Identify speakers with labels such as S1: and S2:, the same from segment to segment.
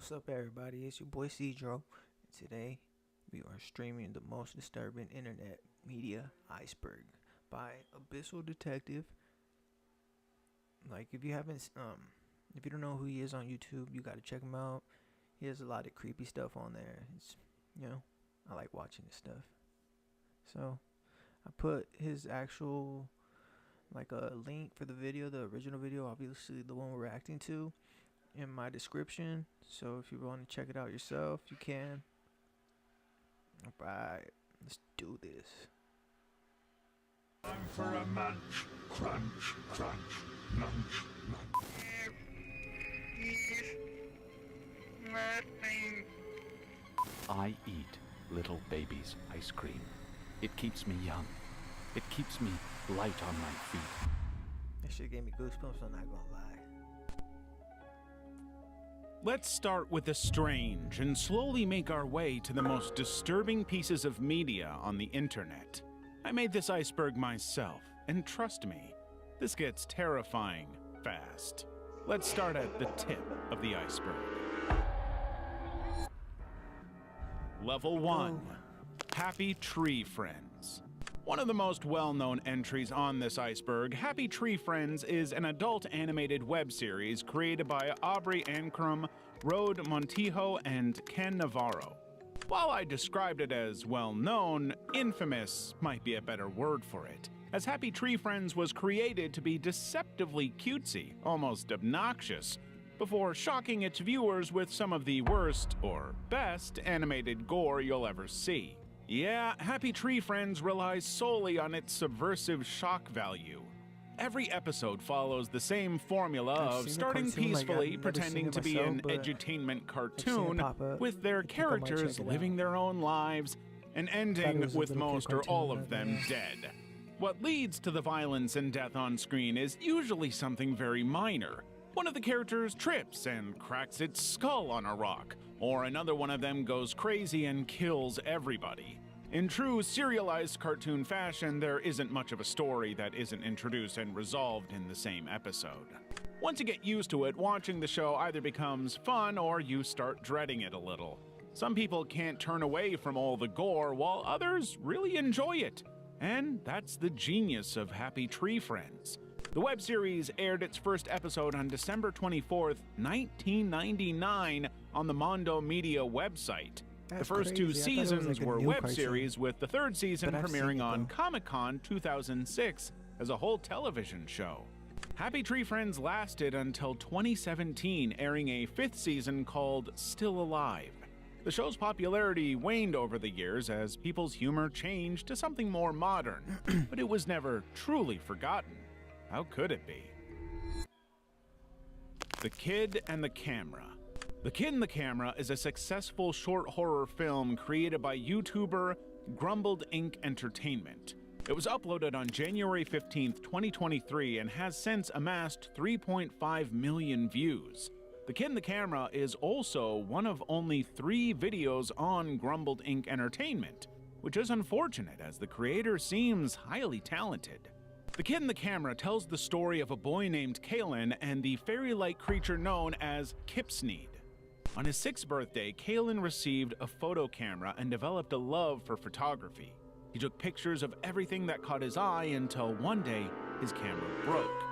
S1: What's up, everybody? It's your boy Cedro. Today, we are streaming the most disturbing internet media, Iceberg, by Abyssal Detective. Like, if you don't know who he is on YouTube, you gotta check him out. He has a lot of creepy stuff on there. I like watching his stuff. So, I put his actual, a link for the video, the original video, obviously the one we're reacting to, in my description. So if you want to check it out yourself, you can. Alright, let's do this.
S2: Time for a munch, crunch, crunch, munch, munch.
S3: I eat little baby's ice cream. It keeps me young. It keeps me light on my feet.
S1: That shit gave me goosebumps, I'm not gonna lie.
S4: Let's start with the strange and slowly make our way to the most disturbing pieces of media on the internet. I made this iceberg myself, and trust me, this gets terrifying fast. Let's start at the tip of the iceberg. Level 1. Happy Tree Friends. One of the most well-known entries on this iceberg, Happy Tree Friends is an adult animated web series created by Aubrey Ancrum, Rode Montijo, and Ken Navarro. While I described it as well-known, infamous might be a better word for it, as Happy Tree Friends was created to be deceptively cutesy, almost obnoxious, before shocking its viewers with some of the worst, or best, animated gore you'll ever see. Yeah, Happy Tree Friends relies solely on its subversive shock value. Every episode follows the same formula of starting peacefully, pretending to be an edutainment cartoon, with their characters living their own lives, and ending with most or all of them dead. What leads to the violence and death on screen is usually something very minor. One of the characters trips and cracks its skull on a rock, or another one of them goes crazy and kills everybody. In true serialized cartoon fashion, there isn't much of a story that isn't introduced and resolved in the same episode. Once you get used to it, watching the show either becomes fun or you start dreading it a little. Some people can't turn away from all the gore, while others really enjoy it. And that's the genius of Happy Tree Friends. The web series aired its first episode on December 24th, 1999 on the Mondo Media website. The first two seasons were web series, with the third season premiering on Comic-Con 2006 as a whole television show. Happy Tree Friends lasted until 2017, airing a fifth season called Still Alive. The show's popularity waned over the years as people's humor changed to something more modern, but it was never truly forgotten. How could it be? The Kid and the Camera. The Kid and the Camera is a successful short horror film created by YouTuber Grumbled Inc. Entertainment. It was uploaded on January 15, 2023 and has since amassed 3.5 million views. The Kid and the Camera is also one of only 3 videos on Grumbled Inc. Entertainment, which is unfortunate as the creator seems highly talented. The Kid and the Camera tells the story of a boy named Kalen and the fairy-like creature known as Kipsneed. On his 6th birthday, Kalen received a photo camera and developed a love for photography. He took pictures of everything that caught his eye until one day his camera broke.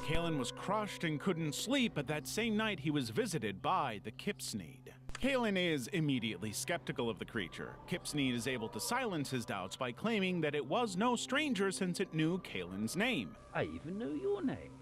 S4: Kalen was crushed and couldn't sleep, but that same night he was visited by the Kipsneed. Kalen is immediately skeptical of the creature. Kipsneed is able to silence his doubts by claiming that it was no stranger since it knew Kalen's name.
S5: I even know your name,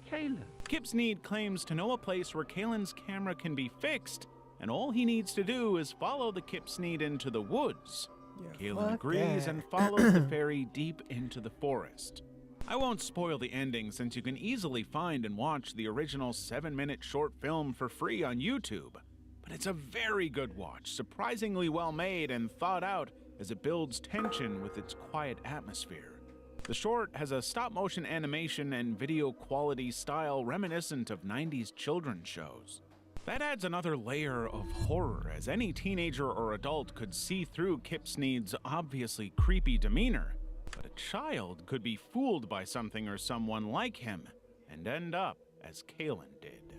S5: Kalen.
S4: Kipsneed claims to know a place where Kalen's camera can be fixed, and all he needs to do is follow the Kipsneed into the woods.
S1: Yeah,
S4: Kalen agrees and follows the fairy deep into the forest. I won't spoil the ending since you can easily find and watch the original 7-minute short film for free on YouTube. But it's a very good watch, surprisingly well made and thought out as it builds tension with its quiet atmosphere. The short has a stop-motion animation and video quality style reminiscent of 90s children's shows. That adds another layer of horror, as any teenager or adult could see through Kipsneed's obviously creepy demeanor, but a child could be fooled by something or someone like him and end up as Kalen did.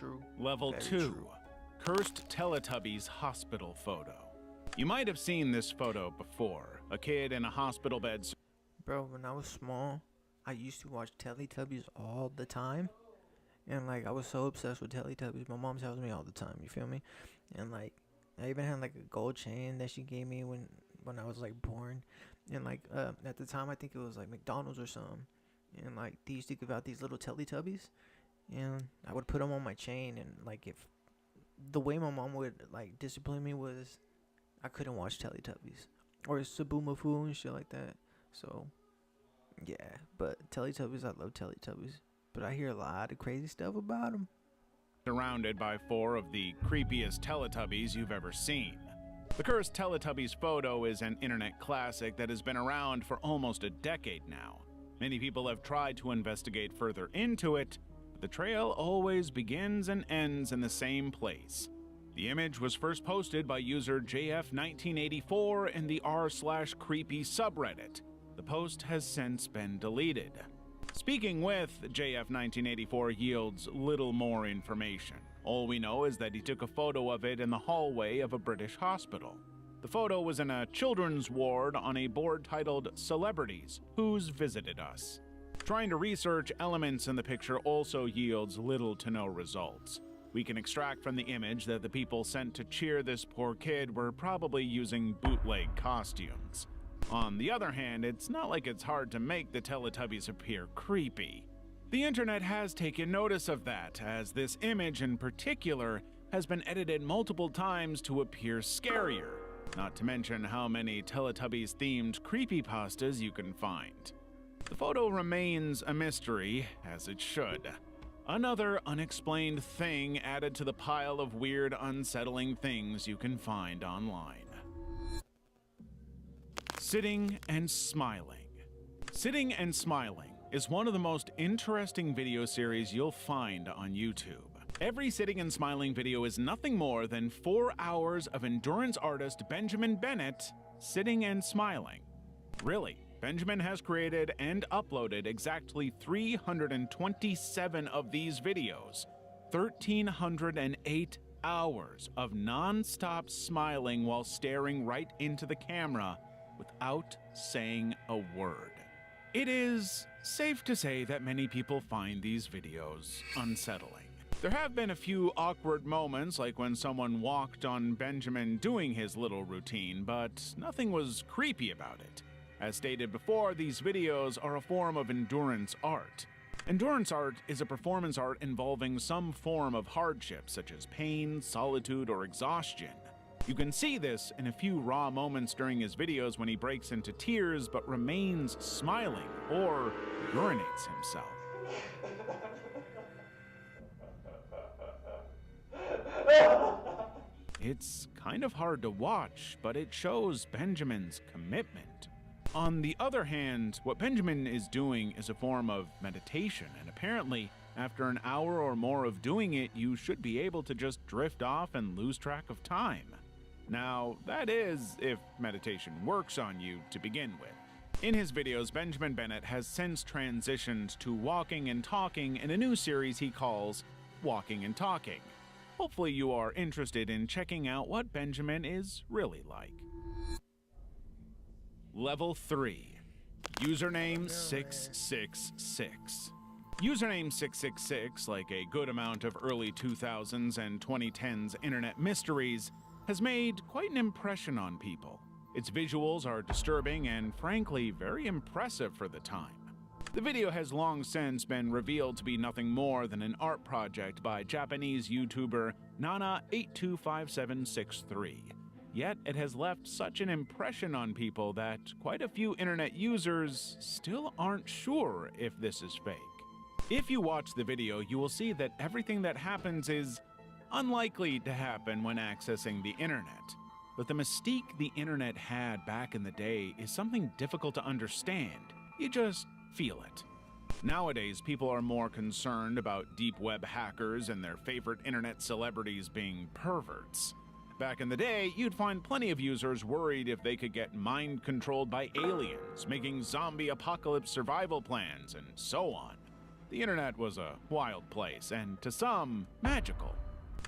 S1: true.
S4: Level
S1: Very
S4: 2.
S1: true.
S4: Cursed Teletubbies hospital photo. You might have seen this photo before. A kid in a hospital bed.
S1: Bro, when I was small, I used to watch Teletubbies all the time. And, like, I was so obsessed with Teletubbies. My mom tells me all the time, you feel me? And, like, I even had, like, a gold chain that she gave me when I was, like, born. And, like, at the time, I think it was, like, McDonald's or something. And, like, they used to give out these little Teletubbies. And I would put them on my chain. And, like, if the way my mom would, like, discipline me was I couldn't watch Teletubbies. Or Sabumafu and shit like that. So, yeah. But Teletubbies, I love Teletubbies. But I hear a lot of crazy stuff about them.
S4: Surrounded by 4 of the creepiest Teletubbies you've ever seen. The Cursed Teletubbies photo is an internet classic that has been around for almost a decade now. Many people have tried to investigate further into it, but the trail always begins and ends in the same place. The image was first posted by user JF1984 in the r/creepy subreddit. The post has since been deleted. Speaking with JF1984 yields little more information. All we know is that he took a photo of it in the hallway of a British hospital. The photo was in a children's ward on a board titled Celebrities, Who's Visited Us. Trying to research elements in the picture also yields little to no results. We can extract from the image that the people sent to cheer this poor kid were probably using bootleg costumes. On the other hand, it's not like it's hard to make the Teletubbies appear creepy. The internet has taken notice of that, as this image in particular has been edited multiple times to appear scarier, not to mention how many Teletubbies-themed creepypastas you can find. The photo remains a mystery, as it should. Another unexplained thing added to the pile of weird, unsettling things you can find online. Sitting and Smiling. Sitting and Smiling is one of the most interesting video series you'll find on YouTube. Every Sitting and Smiling video is nothing more than 4 hours of endurance artist Benjamin Bennett sitting and smiling. Really, Benjamin has created and uploaded exactly 327 of these videos, 1,308 hours of non-stop smiling while staring right into the camera without saying a word. It is safe to say that many people find these videos unsettling. There have been a few awkward moments, like when someone walked on Benjamin doing his little routine, but nothing was creepy about it. As stated before, these videos are a form of endurance art. Endurance art is a performance art involving some form of hardship, such as pain, solitude, or exhaustion. You can see this in a few raw moments during his videos when he breaks into tears but remains smiling or urinates himself. It's kind of hard to watch, but it shows Benjamin's commitment. On the other hand, what Benjamin is doing is a form of meditation, and apparently, after an hour or more of doing it, you should be able to just drift off and lose track of time. Now, that is if meditation works on you to begin with. In his videos, Benjamin Bennett has since transitioned to walking and talking in a new series he calls Walking and Talking. Hopefully you are interested in checking out what Benjamin is really like. Level 3. Username 666. Username 666, like a good amount of early 2000s and 2010s internet mysteries, has made quite an impression on people. Its visuals are disturbing and frankly very impressive for the time. The video has long since been revealed to be nothing more than an art project by Japanese YouTuber Nana825763. Yet it has left such an impression on people that quite a few internet users still aren't sure if this is fake. If you watch the video, you will see that everything that happens is unlikely to happen when accessing the internet. But the mystique the internet had back in the day is something difficult to understand. You just feel it. Nowadays, people are more concerned about deep web hackers and their favorite internet celebrities being perverts. Back in the day, you'd find plenty of users worried if they could get mind-controlled by aliens, making zombie apocalypse survival plans, and so on. The internet was a wild place, and to some, magical.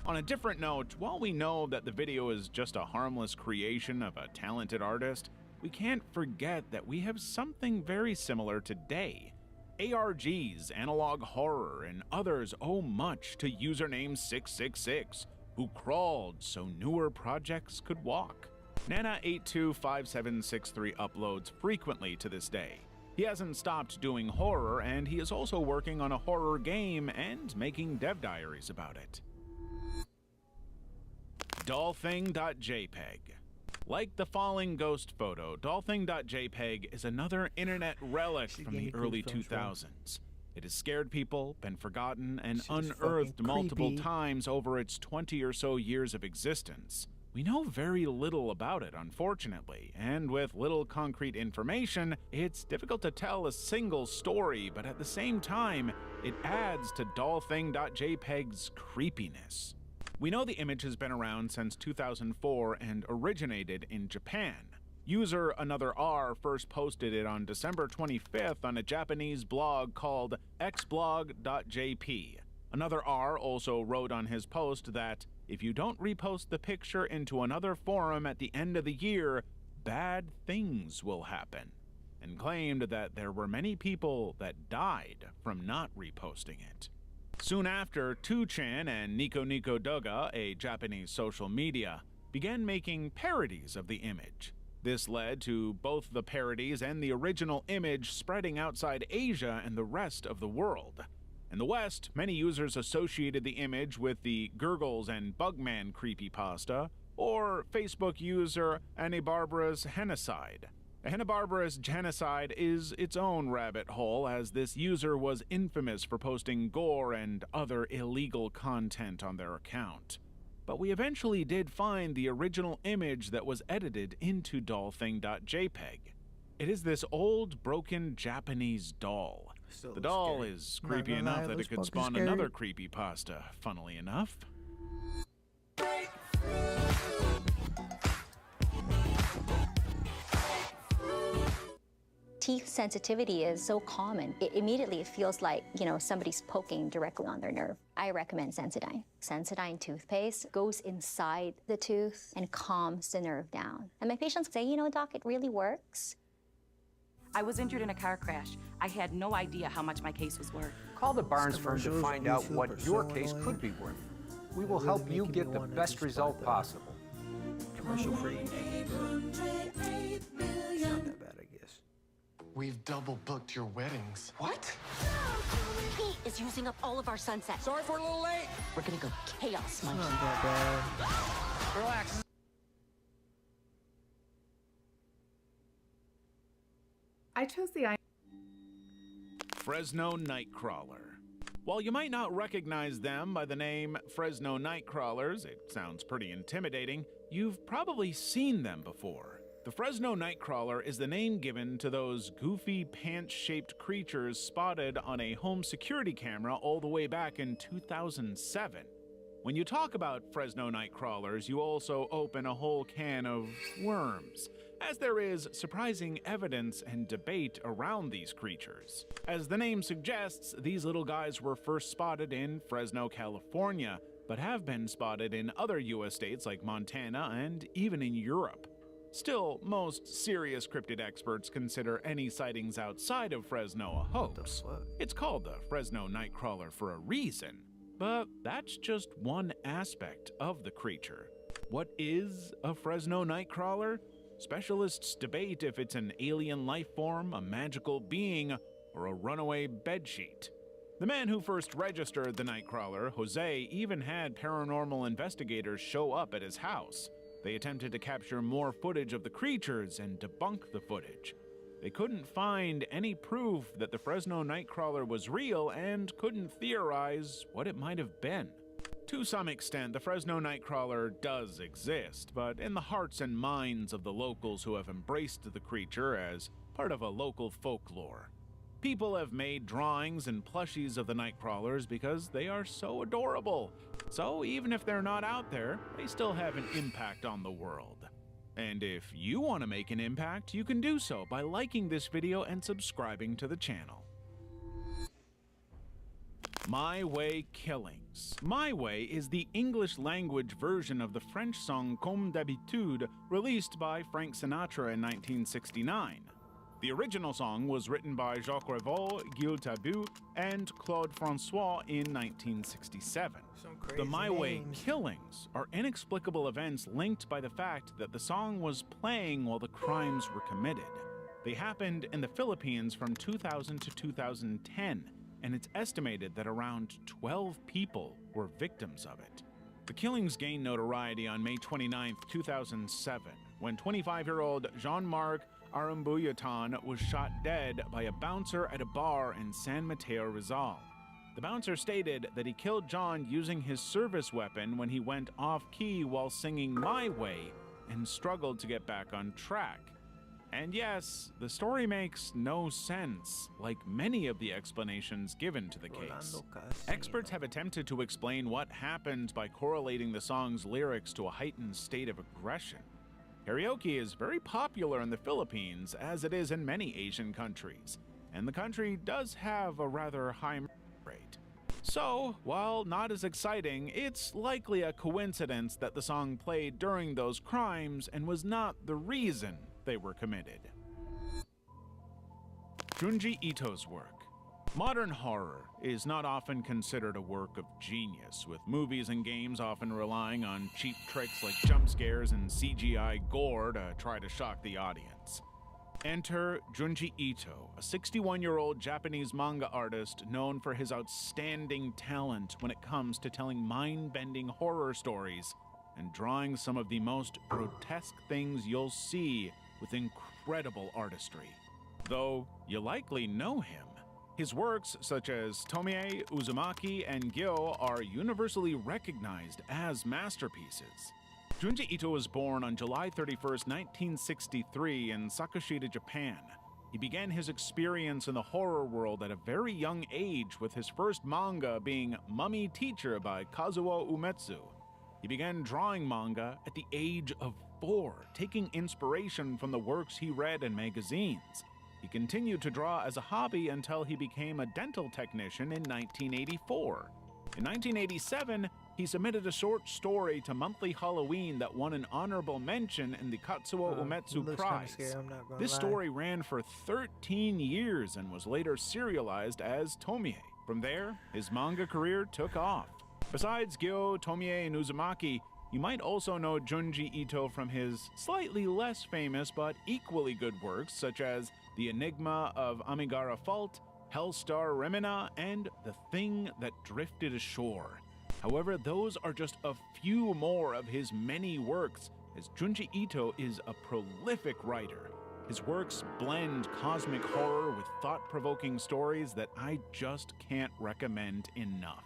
S4: On a different note, while we know that the video is just a harmless creation of a talented artist, we can't forget that we have something very similar today. ARGs, Analog Horror, and others owe much to username 666, who crawled so newer projects could walk. Nana825763 uploads frequently to this day. He hasn't stopped doing horror, and he is also working on a horror game and making dev diaries about it. Dollthing.jpg. Like the falling ghost photo, Dollthing.jpg is another internet relic from the early 2000s. It has scared people, been forgotten, and unearthed multiple times over its 20 or so years of existence. We know very little about it, unfortunately, and with little concrete information, it's difficult to tell a single story, but at the same time, it adds to Dollthing.jpg's creepiness. We know the image has been around since 2004 and originated in Japan. User Another R first posted it on December 25th on a Japanese blog called xblog.jp. Another R also wrote on his post that if you don't repost the picture into another forum at the end of the year, bad things will happen, and claimed that there were many people that died from not reposting it. Soon after, 2chan and Nico Nico Doga, a Japanese social media, began making parodies of the image. This led to both the parodies and the original image spreading outside Asia and the rest of the world. In the West, many users associated the image with the Gurgles and Bugman creepypasta, or Facebook user Hanna-Barbera's Genocide. Hanna-Barbera's Genocide is its own rabbit hole, as this user was infamous for posting gore and other illegal content on their account. But we eventually did find the original image that was edited into Dollthing.jpg. It is this old, broken Japanese doll. The doll is creepy enough that it could spawn another creepypasta, funnily enough.
S6: Teeth sensitivity is so common. It immediately feels like, somebody's poking directly on their nerve. I recommend Sensodyne. Sensodyne toothpaste goes inside the tooth and calms the nerve down. And my patients say, doc, it really works.
S7: I was injured in a car crash. I had no idea how much my case was worth.
S8: Call the Barnes firm to find out what your case could be worth. We will help you get the best result possible.
S1: Commercial free. Not that bad, I guess.
S9: We've double booked your weddings. What?
S10: He is using up all of our sunsets.
S9: Sorry for a little late.
S10: We're gonna go chaos, monkey.
S1: Not that bad.
S9: Relax.
S11: I chose the
S4: Fresno Nightcrawler. While you might not recognize them by the name Fresno Nightcrawlers, it sounds pretty intimidating, you've probably seen them before. The Fresno Nightcrawler is the name given to those goofy pants-shaped creatures spotted on a home security camera all the way back in 2007. When you talk about Fresno Nightcrawlers, you also open a whole can of worms, as there is surprising evidence and debate around these creatures. As the name suggests, these little guys were first spotted in Fresno, California, but have been spotted in other US states like Montana and even in Europe. Still, most serious cryptid experts consider any sightings outside of Fresno a hoax. It's called the Fresno Nightcrawler for a reason, but that's just one aspect of the creature. What is a Fresno Nightcrawler? Specialists debate if it's an alien life form, a magical being, or a runaway bedsheet. The man who first registered the Nightcrawler, Jose, even had paranormal investigators show up at his house. They attempted to capture more footage of the creatures and debunk the footage. They couldn't find any proof that the Fresno Nightcrawler was real and couldn't theorize what it might have been. To some extent, the Fresno Nightcrawler does exist, but in the hearts and minds of the locals who have embraced the creature as part of a local folklore. People have made drawings and plushies of the Nightcrawlers because they are so adorable. So even if they're not out there, they still have an impact on the world. And if you want to make an impact, you can do so by liking this video and subscribing to the channel. My Way Killings. My Way is the English language version of the French song Comme d'habitude, released by Frank Sinatra in 1969. The original song was written by Jacques Revaux, Gilles Tabu, and Claude François in 1967. The My Way Killings are inexplicable events linked by the fact that the song was playing while the crimes were committed. They happened in the Philippines from 2000 to 2010, and it's estimated that around 12 people were victims of it. The killings gained notoriety on May 29, 2007, when 25-year-old Jean-Marc Arambuyatan was shot dead by a bouncer at a bar in San Mateo, Rizal. The bouncer stated that he killed John using his service weapon when he went off-key while singing My Way and struggled to get back on track. And yes, the story makes no sense, like many of the explanations given to the case. Experts have attempted to explain what happened by correlating the song's lyrics to a heightened state of aggression. Karaoke is very popular in the Philippines, as it is in many Asian countries, and the country does have a rather high murder rate. So, while not as exciting, it's likely a coincidence that the song played during those crimes and was not the reason they were committed. Junji Ito's work. Modern horror is not often considered a work of genius, with movies and games often relying on cheap tricks like jump scares and CGI gore to try to shock the audience. Enter Junji Ito, a 61-year-old Japanese manga artist known for his outstanding talent when it comes to telling mind-bending horror stories and drawing some of the most grotesque things you'll see with incredible artistry. Though you likely know him. His works, such as Tomie, Uzumaki, and Gyo, are universally recognized as masterpieces. Junji Ito was born on July 31, 1963 in Sakushita, Japan. He began his experience in the horror world at a very young age, with his first manga being Mummy Teacher by Kazuo Umetsu. He began drawing manga at the age of 4, taking inspiration from the works he read in magazines. He continued to draw as a hobby until he became a dental technician in 1984. In 1987, he submitted a short story to Monthly Halloween that won an honorable mention in the Katsuo Umetsu Prize. This story ran for 13 years and was later serialized as Tomie. From there, his manga career took off. Besides Gyo, Tomie, and Uzumaki, you might also know Junji Ito from his slightly less famous but equally good works such as The Enigma of Amigara Fault, Hellstar Remina, and The Thing That Drifted Ashore. However, those are just a few more of his many works, as Junji Ito is a prolific writer. His works blend cosmic horror with thought-provoking stories that I just can't recommend enough.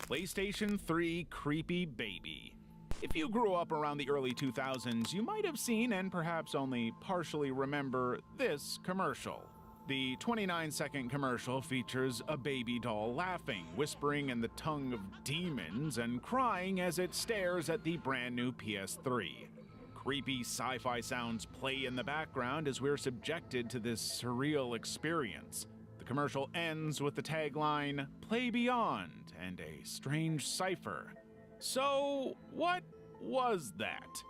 S4: PlayStation 3 Creepy Baby. If you grew up around the early 2000s, you might have seen and perhaps only partially remember this commercial. The 29-second commercial features a baby doll laughing, whispering in the tongue of demons, and crying as it stares at the brand new PS3. Creepy sci-fi sounds play in the background as we're subjected to this surreal experience. The commercial ends with the tagline, "Play Beyond," and a strange cipher. So, what was that?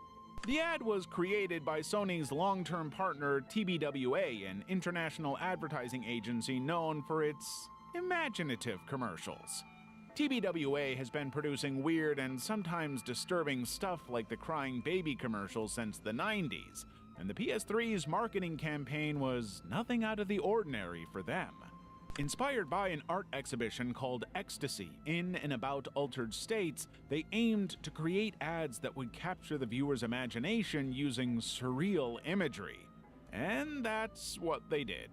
S4: The ad was created by Sony's long-term partner TBWA, an international advertising agency known for its imaginative commercials. TBWA has been producing weird and sometimes disturbing stuff like the crying baby commercials since the 90s, and the PS3's marketing campaign was nothing out of the ordinary for them. Inspired by an art exhibition called Ecstasy in and about altered states, they aimed to create ads that would capture the viewer's imagination using surreal imagery. And that's what they did.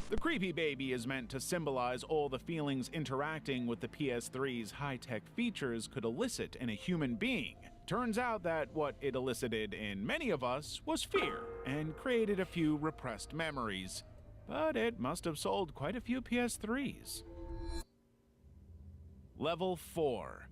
S4: The creepy baby is meant to symbolize all the feelings interacting with the PS3's high-tech features could elicit in a human being. Turns out that what it elicited in many of us was fear, and created a few repressed memories. But it must have sold quite a few PS3s. Level 4.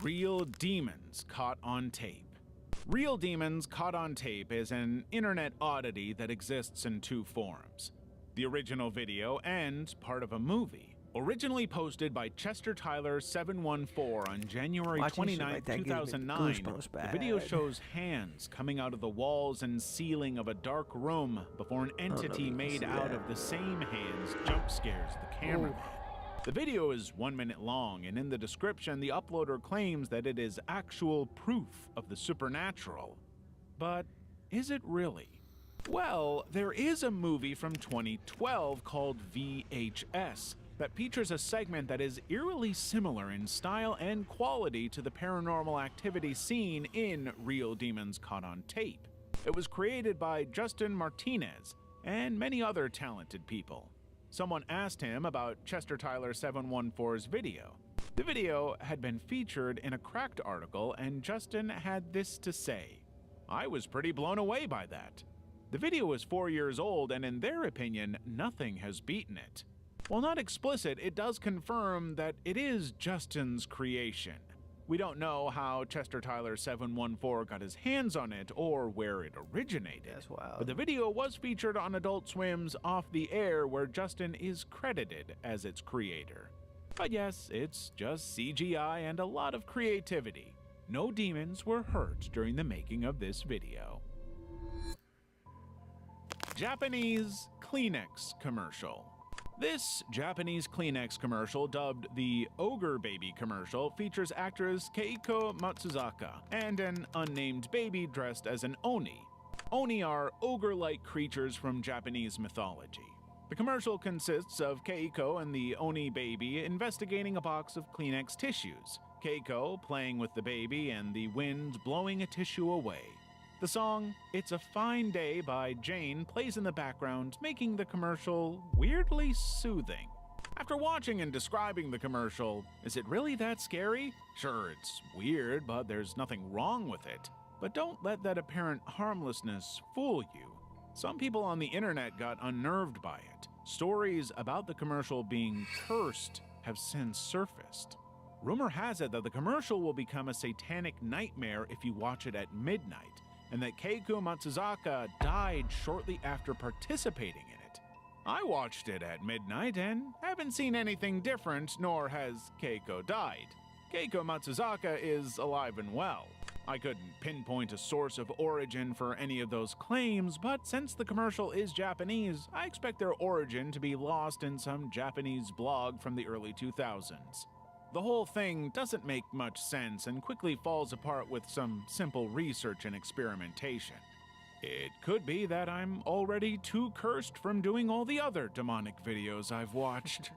S4: Real Demons Caught on Tape. Real Demons Caught on Tape is an internet oddity that exists in two forms: the original video and part of a movie. Originally posted by Chester Tyler 714 on January
S1: Watching shit
S4: 29,
S1: like that gives me
S4: 2009,
S1: goosebumps
S4: the video
S1: bad.
S4: shows hands coming out of the walls and ceiling of a dark room before an entity
S1: you can
S4: made
S1: see
S4: out
S1: that.
S4: of the same hands jump scares the cameraman. The video is 1 minute long, and in the description, the uploader claims that it is actual proof of the supernatural. But is it really? Well, there is a movie from 2012 called VHS that features a segment that is eerily similar in style and quality to the paranormal activity seen in Real Demons Caught on Tape. It was created by Justin Martinez and many other talented people. Someone asked him about Chester Tyler 714's video. The video had been featured in a Cracked article, and Justin had this to say: "I was pretty blown away by that. The video is 4 years old, and in their opinion, nothing has beaten it." While not explicit, it does confirm that it is Justin's creation. We don't know how Chester Tyler 714 got his hands on it or where it originated.
S1: That's wild.
S4: But the video was featured on Adult Swim's Off the Air, where Justin is credited as its creator. But yes, it's just CGI and a lot of creativity. No demons were hurt during the making of this video. Japanese Kleenex commercial. This Japanese Kleenex commercial, dubbed the Ogre Baby commercial, features actress Keiko Matsuzaka and an unnamed baby dressed as an Oni. Oni are ogre-like creatures from Japanese mythology. The commercial consists of Keiko and the Oni baby investigating a box of Kleenex tissues, Keiko playing with the baby and the wind blowing a tissue away. The song "It's a Fine Day" by Jane plays in the background, making the commercial weirdly soothing. After watching and describing the commercial, is it really that scary? Sure, it's weird, but there's nothing wrong with it. But don't let that apparent harmlessness fool you. Some people on the internet got unnerved by it. Stories about the commercial being cursed have since surfaced. Rumor has it that the commercial will become a satanic nightmare if you watch it at midnight, and that Keiko Matsuzaka died shortly after participating in it. I watched it at midnight and haven't seen anything different, nor has Keiko died. Keiko Matsuzaka is alive and well. I couldn't pinpoint a source of origin for any of those claims, but since the commercial is Japanese, I expect their origin to be lost in some Japanese blog from the early 2000s. The whole thing doesn't make much sense and quickly falls apart with some simple research and experimentation. It could be that I'm already too cursed from doing all the other demonic videos I've watched.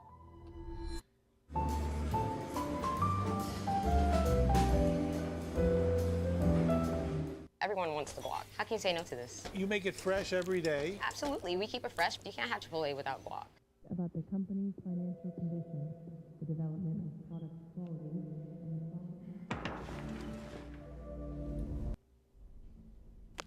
S12: Everyone wants the guac. How can you say no to this?
S13: You make it fresh every day?
S12: Absolutely. We keep it fresh. You can't have Chipotle without guac.
S14: About the company's financial condition, the development of product quality,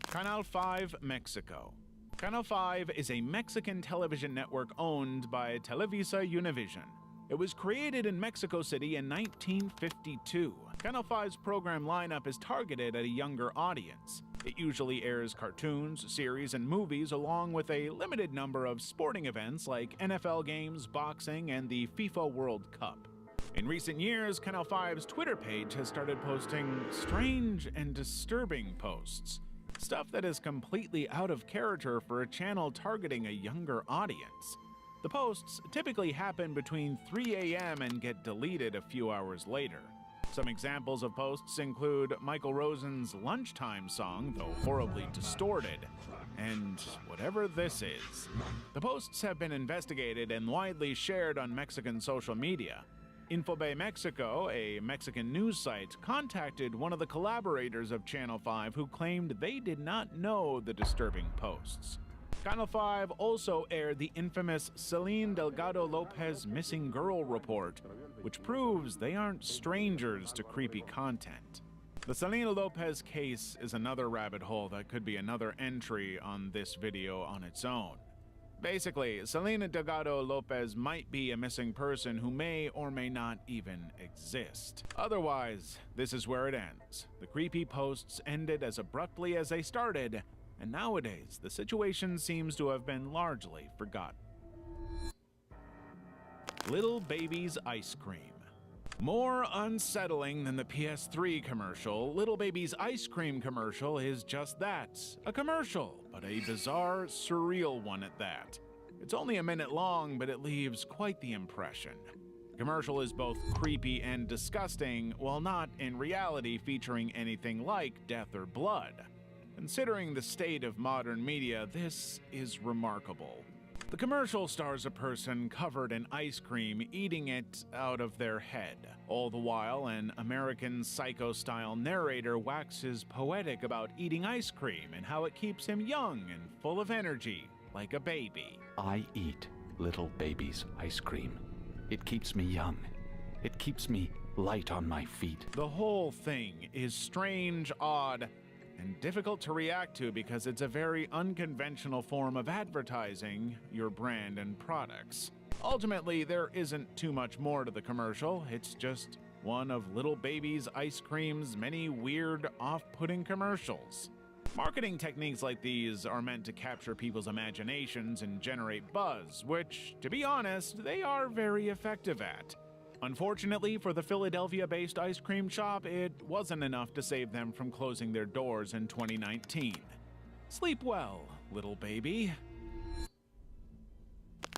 S4: Canal 5 Mexico. Canal 5 is a Mexican television network owned by Televisa Univision. It was created in Mexico City in 1952. Canal 5's program lineup is targeted at a younger audience. It usually airs cartoons, series, and movies, along with a limited number of sporting events like NFL games, boxing, and the FIFA World Cup. In recent years, Canal 5's Twitter page has started posting strange and disturbing posts. Stuff that is completely out of character for a channel targeting a younger audience. The posts typically happen between 3 a.m. and get deleted a few hours later. Some examples of posts include Michael Rosen's lunchtime song, though horribly distorted, and whatever this is. The posts have been investigated and widely shared on Mexican social media. Infobay Mexico, a Mexican news site, contacted one of the collaborators of Channel 5 who claimed they did not know the disturbing posts. Channel 5 also aired the infamous Celine Delgado Lopez missing girl report, which proves they aren't strangers to creepy content. The Selena Lopez case is another rabbit hole that could be another entry on this video on its own. Basically, Selena Delgado Lopez might be a missing person who may or may not even exist. Otherwise, this is where it ends. The creepy posts ended as abruptly as they started, and nowadays, the situation seems to have been largely forgotten. Little Baby's Ice Cream. More unsettling than the PS3 commercial, Little Baby's ice cream commercial is just that, a commercial, but a bizarre, surreal one at that. It's only a minute long, but it leaves quite the impression. The commercial is both creepy and disgusting, while not in reality featuring anything like death or blood. Considering the state of modern media, this is remarkable. The commercial stars a person covered in ice cream eating it out of their head. All the while, an American Psycho-style narrator waxes poetic about eating ice cream and how it keeps him young and full of energy, like a baby.
S3: I eat Little Baby's ice cream. It keeps me young. It keeps me light on my feet.
S4: The whole thing is strange, odd, and difficult to react to because it's a very unconventional form of advertising your brand and products. Ultimately, there isn't too much more to the commercial. It's just one of Little Baby's Ice Cream's many weird, off-putting commercials. Marketing techniques like these are meant to capture people's imaginations and generate buzz, which, to be honest, they are very effective at. Unfortunately for the Philadelphia-based ice cream shop, it wasn't enough to save them from closing their doors in 2019. Sleep well, little baby.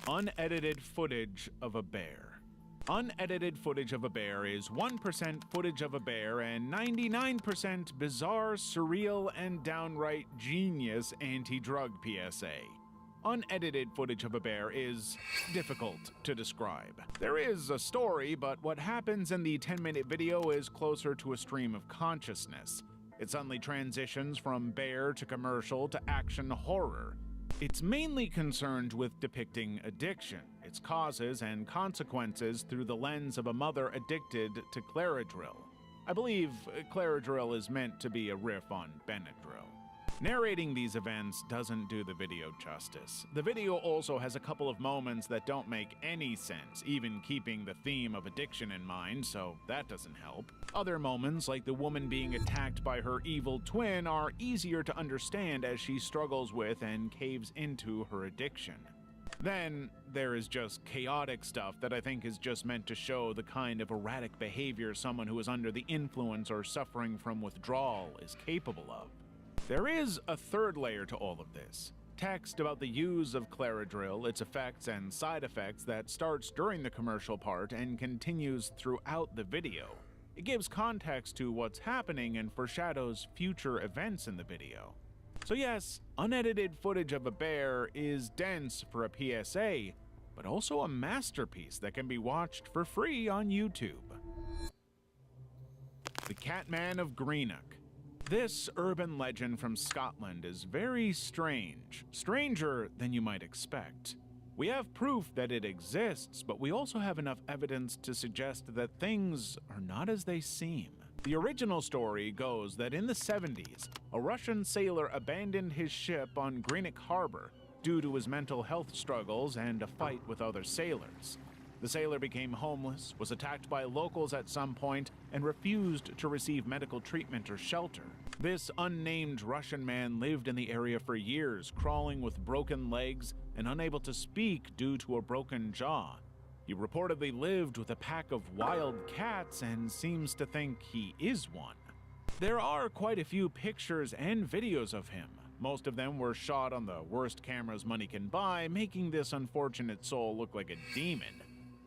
S4: Unedited footage of a bear. Unedited footage of a bear is 1% footage of a bear and 99% bizarre, surreal, and downright genius anti-drug PSA. Unedited footage of a bear is difficult to describe. There is a story, but what happens in the 10-minute video is closer to a stream of consciousness. It suddenly transitions from bear to commercial to action horror. It's mainly concerned with depicting addiction, its causes and consequences through the lens of a mother addicted to Claradrill. I believe Claradrill is meant to be a riff on Benadryl. Narrating these events doesn't do the video justice. The video also has a couple of moments that don't make any sense, even keeping the theme of addiction in mind, so that doesn't help. Other moments, like the woman being attacked by her evil twin, are easier to understand as she struggles with and caves into her addiction. Then, there is just chaotic stuff that I think is just meant to show the kind of erratic behavior someone who is under the influence or suffering from withdrawal is capable of. There is a third layer to all of this. Text about the use of Claradrill, its effects and side effects that starts during the commercial part and continues throughout the video. It gives context to what's happening and foreshadows future events in the video. So yes, unedited footage of a bear is dense for a PSA, but also a masterpiece that can be watched for free on YouTube. The Catman of Greenock. This urban legend from Scotland is very strange, stranger than you might expect. We have proof that it exists, but we also have enough evidence to suggest that things are not as they seem. The original story goes that in the 70s, a Russian sailor abandoned his ship on Greenock Harbor due to his mental health struggles and a fight with other sailors. The sailor became homeless, was attacked by locals at some point, and refused to receive medical treatment or shelter. This unnamed Russian man lived in the area for years, crawling with broken legs and unable to speak due to a broken jaw. He reportedly lived with a pack of wild cats and seems to think he is one. There are quite a few pictures and videos of him. Most of them were shot on the worst cameras money can buy, making this unfortunate soul look like a demon.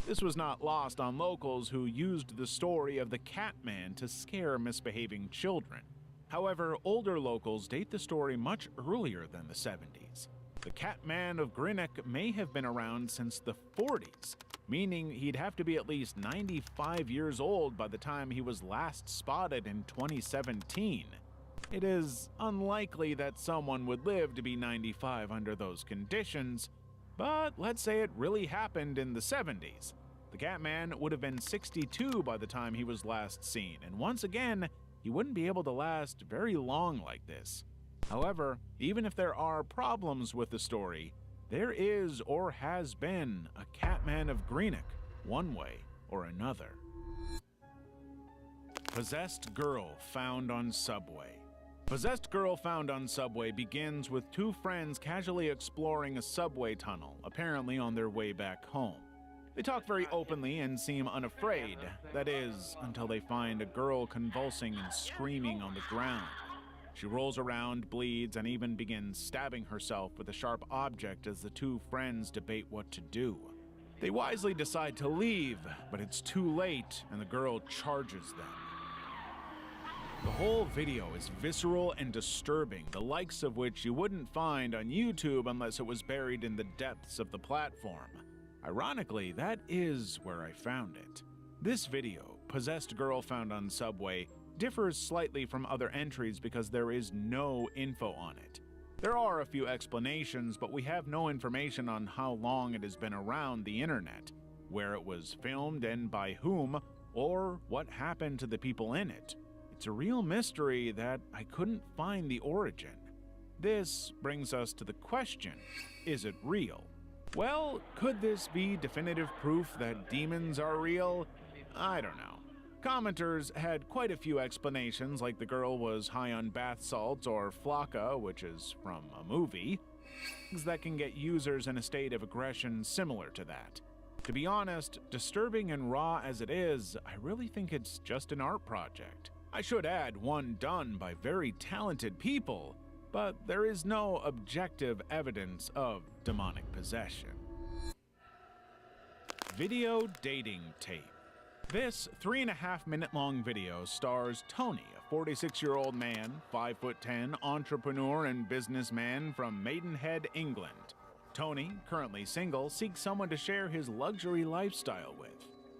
S4: This was not lost on locals who used the story of the Catman to scare misbehaving children. However, older locals date the story much earlier than the 70s. The Catman of Greenock may have been around since the 40s, meaning he'd have to be at least 95 years old by the time he was last spotted in 2017. It is unlikely that someone would live to be 95 under those conditions, but let's say it really happened in the 70s. The Catman would have been 62 by the time he was last seen, and once again, he wouldn't be able to last very long like this. However, even if there are problems with the story, there is or has been a Catman of Greenock, one way or another. Possessed girl found on subway. Possessed girl found on subway begins with two friends casually exploring a subway tunnel, apparently on their way back home. They talk very openly and seem unafraid. That is, until they find a girl convulsing and screaming on the ground. She rolls around, bleeds, and even begins stabbing herself with a sharp object as the two friends debate what to do. They wisely decide to leave, but it's too late, and the girl charges them. The whole video is visceral and disturbing, the likes of which you wouldn't find on YouTube unless it was buried in the depths of the platform. Ironically, that is where I found it. This video, Possessed Girl Found on Subway, differs slightly from other entries because there is no info on it. There are a few explanations, but we have no information on how long it has been around the internet, where it was filmed and by whom, or what happened to the people in it. It's a real mystery that I couldn't find the origin. This brings us to the question, is it real? Well, could this be definitive proof that demons are real? I don't know. Commenters had quite a few explanations, like the girl was high on bath salts or flakka, which is from a movie, things that can get users in a state of aggression similar to that. To be honest, disturbing and raw as it is, I really think it's just an art project. I should add, one done by very talented people, but there is no objective evidence of demonic possession. Video dating tape. This 3.5-minute long video stars Tony, a 46-year-old man, 5'10", entrepreneur and businessman from Maidenhead, England. Tony, currently single, seeks someone to share his luxury lifestyle with.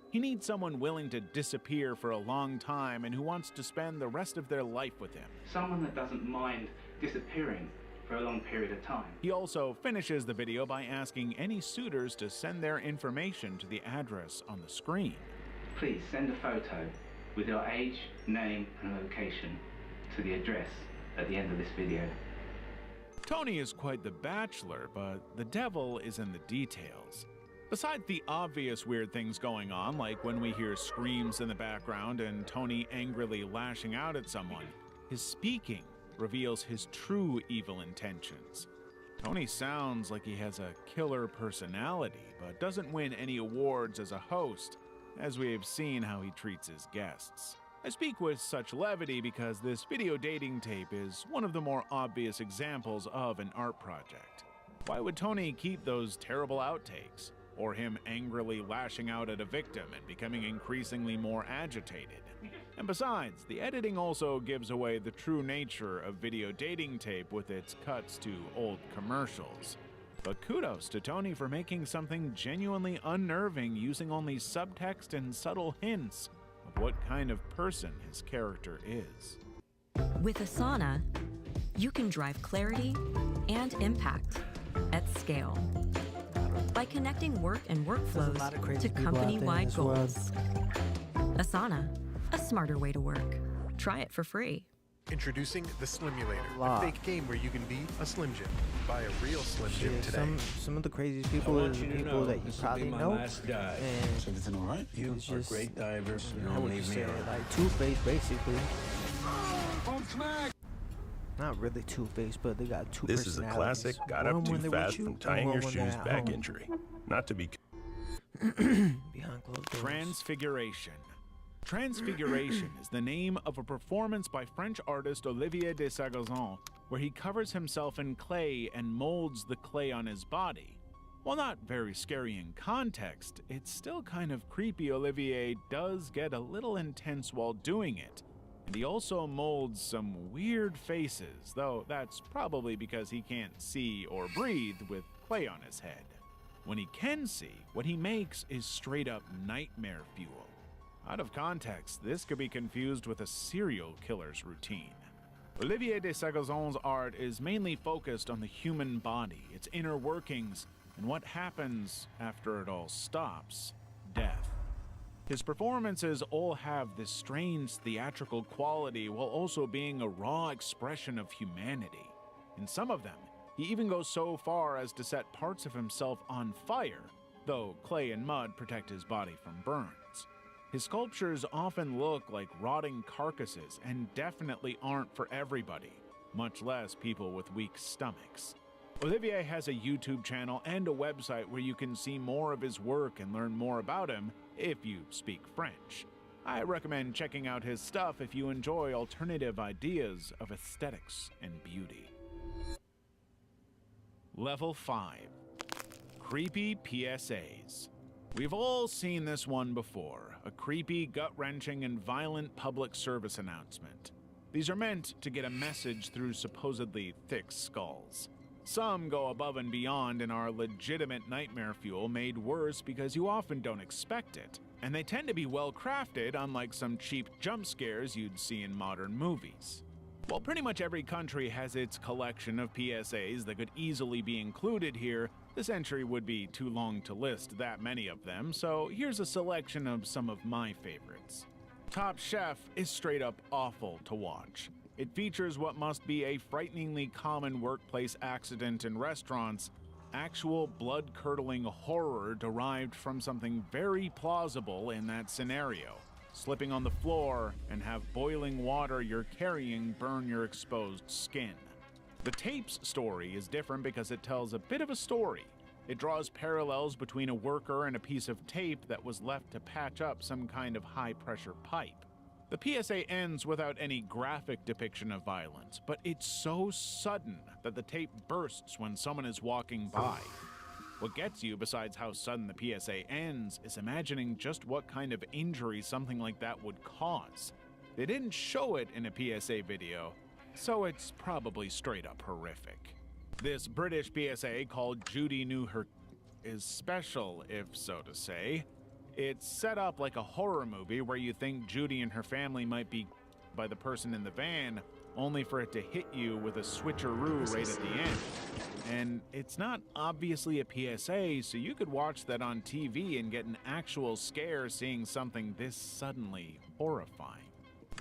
S4: He needs someone willing to disappear for a long time and who wants to spend the rest of their life with him.
S15: Someone that doesn't mind disappearing for a long period of time.
S4: He also finishes the video by asking any suitors to send their information to the address on the screen.
S15: Please send a photo with your age, name, and location to the address at the end of this video.
S4: Tony is quite the bachelor, but the devil is in the details. Besides the obvious weird things going on, like when we hear screams in the background and Tony angrily lashing out at someone, his speaking reveals his true evil intentions. Tony sounds like he has a killer personality, but doesn't win any awards as a host, as we have seen how he treats his guests. I speak with such levity because this video dating tape is one of the more obvious examples of an art project. Why would Tony keep those terrible outtakes? Or him angrily lashing out at a victim and becoming increasingly more agitated? And besides, the editing also gives away the true nature of video dating tape with its cuts to old commercials. But kudos to Tony for making something genuinely unnerving using only subtext and subtle hints of what kind of person his character is.
S16: With Asana, you can drive clarity and impact at scale by connecting work and workflows to company-wide goals. Asana, a smarter way to work. Try it for free.
S17: Introducing the Slimulator, a fake game where you can be a Slim Jim. Buy a real Slim Jim today.
S1: Some of the craziest people are the people that you probably know. And
S2: is everything all right? You
S1: it's
S2: are
S1: just,
S2: great divers. You
S1: how
S2: don't
S1: would you
S2: leave me
S1: say,
S2: alone.
S1: like Two-Face, basically. Not really Two-Face, but they got two
S18: This is a classic got up too fast from tying your shoes back injury. Not to be
S1: behind closed doors.
S4: Transfiguration. Transfiguration is the name of a performance by French artist Olivier de Sagazan, where he covers himself in clay and molds the clay on his body. While not very scary in context, it's still kind of creepy. Olivier does get a little intense while doing it, and he also molds some weird faces, though that's probably because he can't see or breathe with clay on his head. When he can see, what he makes is straight up nightmare fuel. Out of context, this could be confused with a serial killer's routine. Olivier de Sagazon's art is mainly focused on the human body, its inner workings, and what happens after it all stops: death. His performances all have this strange theatrical quality while also being a raw expression of humanity. In some of them, he even goes so far as to set parts of himself on fire, though clay and mud protect his body from burns. His sculptures often look like rotting carcasses and definitely aren't for everybody, much less people with weak stomachs. Olivier has a YouTube channel and a website where you can see more of his work and learn more about him if you speak French. I recommend checking out his stuff if you enjoy alternative ideas of aesthetics and beauty. Level 5. Creepy PSAs. We've all seen this one before, a creepy, gut-wrenching, and violent public service announcement. These are meant to get a message through supposedly thick skulls. Some go above and beyond and are legitimate nightmare fuel made worse because you often don't expect it, and they tend to be well crafted, unlike some cheap jump scares you'd see in modern movies. While pretty much every country has its collection of PSAs that could easily be included here, this entry would be too long to list that many of them, so here's a selection of some of my favorites. Top Chef is straight up awful to watch. It features what must be a frighteningly common workplace accident in restaurants, actual blood-curdling horror derived from something very plausible in that scenario. Slipping on the floor and have boiling water you're carrying burn your exposed skin. The Tape's story is different because it tells a bit of a story. It draws parallels between a worker and a piece of tape that was left to patch up some kind of high-pressure pipe. The PSA ends without any graphic depiction of violence, but it's so sudden that the tape bursts when someone is walking by. What gets you, besides how sudden the PSA ends, is imagining just what kind of injury something like that would cause. They didn't show it in a PSA video, so it's probably straight up horrific. This British PSA called Judy Knew Her is special, if so to say. It's set up like a horror movie where you think Judy and her family might be by the person in the van, only for it to hit you with a switcheroo right at the end. And it's not obviously a PSA, so you could watch that on TV and get an actual scare seeing something this suddenly horrifying.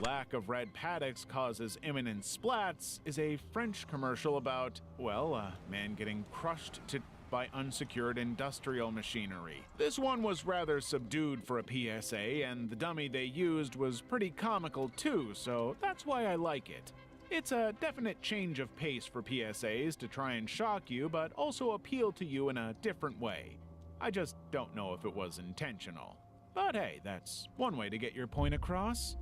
S4: Lack of red paddocks causes imminent splats is a French commercial about, well, a man getting crushed by unsecured industrial machinery. This one was rather subdued for a PSA, and the dummy they used was pretty comical too, so that's why I like it. It's a definite change of pace for PSAs to try and shock you, but also appeal to you in a different way. I just don't know if it was intentional. But hey, that's one way to get your point across.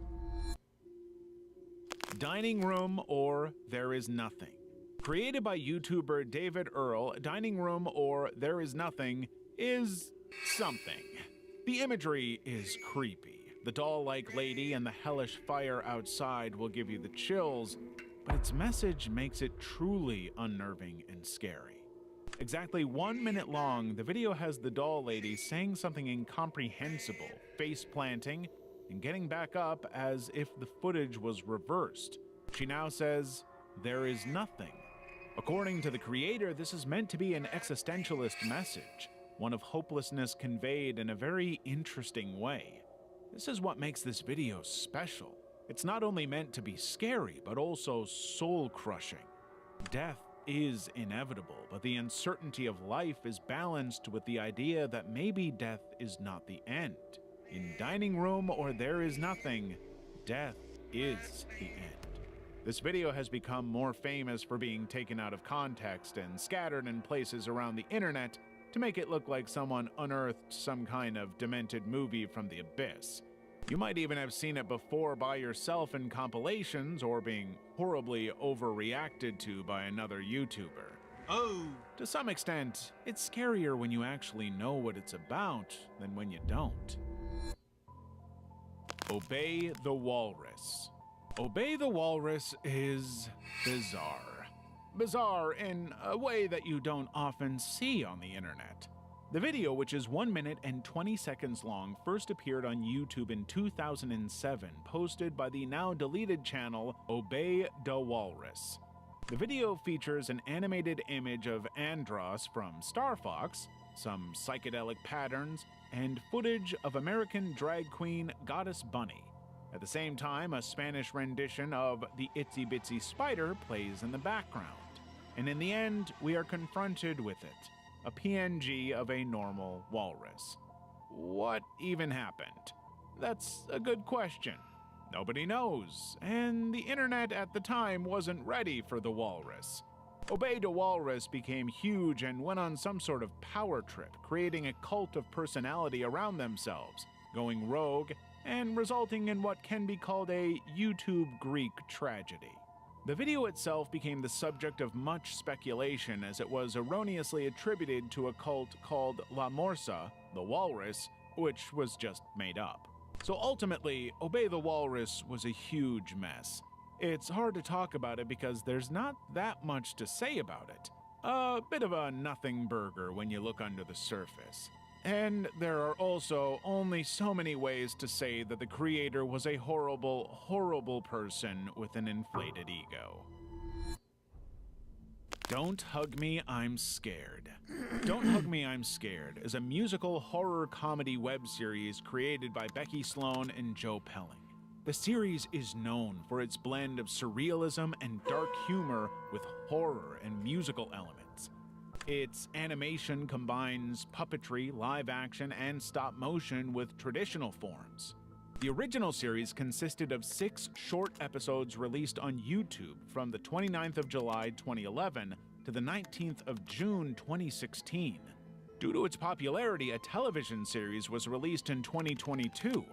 S4: Dining Room or There Is Nothing. Created by YouTuber David Earl, Dining Room or There Is Nothing is something. The imagery is creepy. The doll-like lady and the hellish fire outside will give you the chills, but its message makes it truly unnerving and scary. Exactly 1 minute long, the video has the doll lady saying something incomprehensible, face-planting, and getting back up as if the footage was reversed. She now says, "There is nothing." According to the creator, this is meant to be an existentialist message, one of hopelessness conveyed in a very interesting way. This is what makes this video special. It's not only meant to be scary, but also soul-crushing. Death is inevitable, but the uncertainty of life is balanced with the idea that maybe death is not the end. In Dining Room or There Is Nothing, death is the end. This video has become more famous for being taken out of context and scattered in places around the internet to make it look like someone unearthed some kind of demented movie from the abyss. You might even have seen it before by yourself in compilations or being horribly overreacted to by another YouTuber. Oh! To some extent, it's scarier when you actually know what it's about than when you don't. Obey the Walrus. Obey the Walrus is bizarre. Bizarre in a way that you don't often see on the internet. The video, which is 1 minute and 20 seconds long, first appeared on YouTube in 2007, posted by the now deleted channel Obey the Walrus. The video features an animated image of Andros from Star Fox, some psychedelic patterns, and footage of American drag queen Goddess Bunny. At the same time, a Spanish rendition of The Itsy Bitsy Spider plays in the background. And in the end, we are confronted with it, a PNG of a normal walrus. What even happened? That's a good question. Nobody knows, and the internet at the time wasn't ready for the walrus. Obey the Walrus became huge and went on some sort of power trip, creating a cult of personality around themselves, going rogue, and resulting in what can be called a YouTube Greek tragedy. The video itself became the subject of much speculation as it was erroneously attributed to a cult called La Morsa, the Walrus, which was just made up. So ultimately, Obey the Walrus was a huge mess. It's hard to talk about it because there's not that much to say about it. A bit of a nothing burger when you look under the surface. And there are also only so many ways to say that the creator was a horrible, horrible person with an inflated ego. Don't Hug Me, I'm Scared. Don't Hug Me, I'm Scared is a musical horror comedy web series created by Becky Sloan and Joe Pelling. The series is known for its blend of surrealism and dark humor with horror and musical elements. Its animation combines puppetry, live action, and stop motion with traditional forms. The original series consisted of 6 short episodes released on YouTube from the 29th of July 2011 to the 19th of June 2016. Due to its popularity, a television series was released in 2022.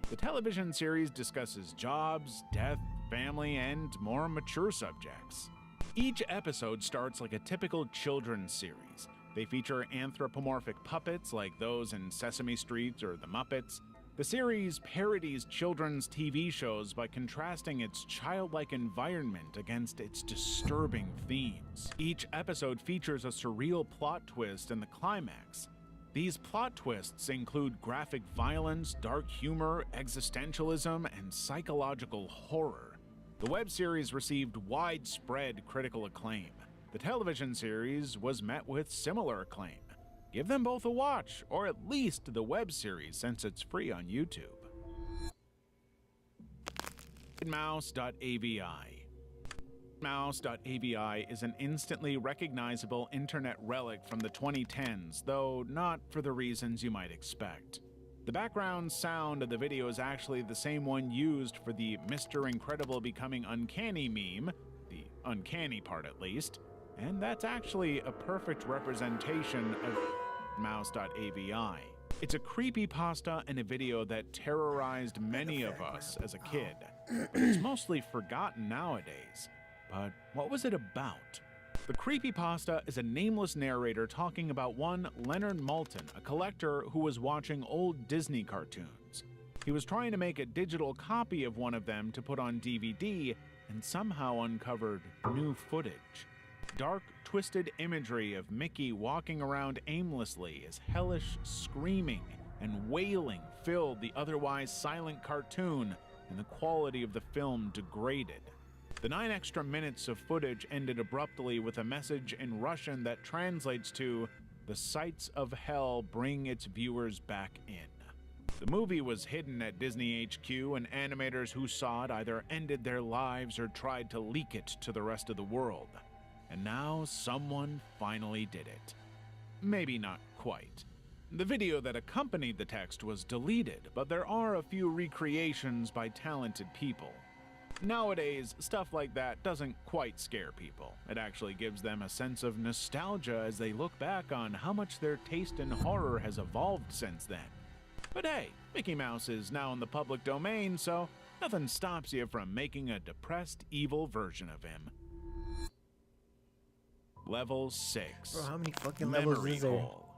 S4: The television series discusses jobs, death, family, and more mature subjects. Each episode starts like a typical children's series. They feature anthropomorphic puppets like those in Sesame Street or The Muppets. The series parodies children's TV shows by contrasting its childlike environment against its disturbing themes. Each episode features a surreal plot twist in the climax. These plot twists include graphic violence, dark humor, existentialism, and psychological horror. The web series received widespread critical acclaim. The television series was met with similar acclaim. Give them both a watch, or at least the web series since it's free on YouTube. Mouse.avi. Mouse.avi is an instantly recognizable internet relic from the 2010s, though not for the reasons you might expect. The background sound of the video is actually the same one used for the Mr. Incredible Becoming Uncanny meme, the uncanny part at least, and that's actually a perfect representation of Mouse.avi. It's a creepypasta and a video that terrorized many of us as a kid, but it's mostly forgotten nowadays. But what was it about? The creepypasta is a nameless narrator talking about one Leonard Maltin, a collector who was watching old Disney cartoons. He was trying to make a digital copy of one of them to put on DVD and somehow uncovered new footage. Dark, twisted imagery of Mickey walking around aimlessly as hellish screaming and wailing filled the otherwise silent cartoon, and the quality of the film degraded. The 9 extra minutes of footage ended abruptly with a message in Russian that translates to, "The sights of hell bring its viewers back in." The movie was hidden at Disney HQ, and animators who saw it either ended their lives or tried to leak it to the rest of the world. And now someone finally did it. Maybe not quite. The video that accompanied the text was deleted, but there are a few recreations by talented people. Nowadays, stuff like that doesn't quite scare people. It actually gives them a sense of nostalgia as they look back on how much their taste in horror has evolved since then. But hey, Mickey Mouse is now in the public domain, so nothing stops you from making a depressed, evil version of him. Level 6.
S1: Bro, how many fucking levels
S4: Memory
S1: is there?
S4: Hole.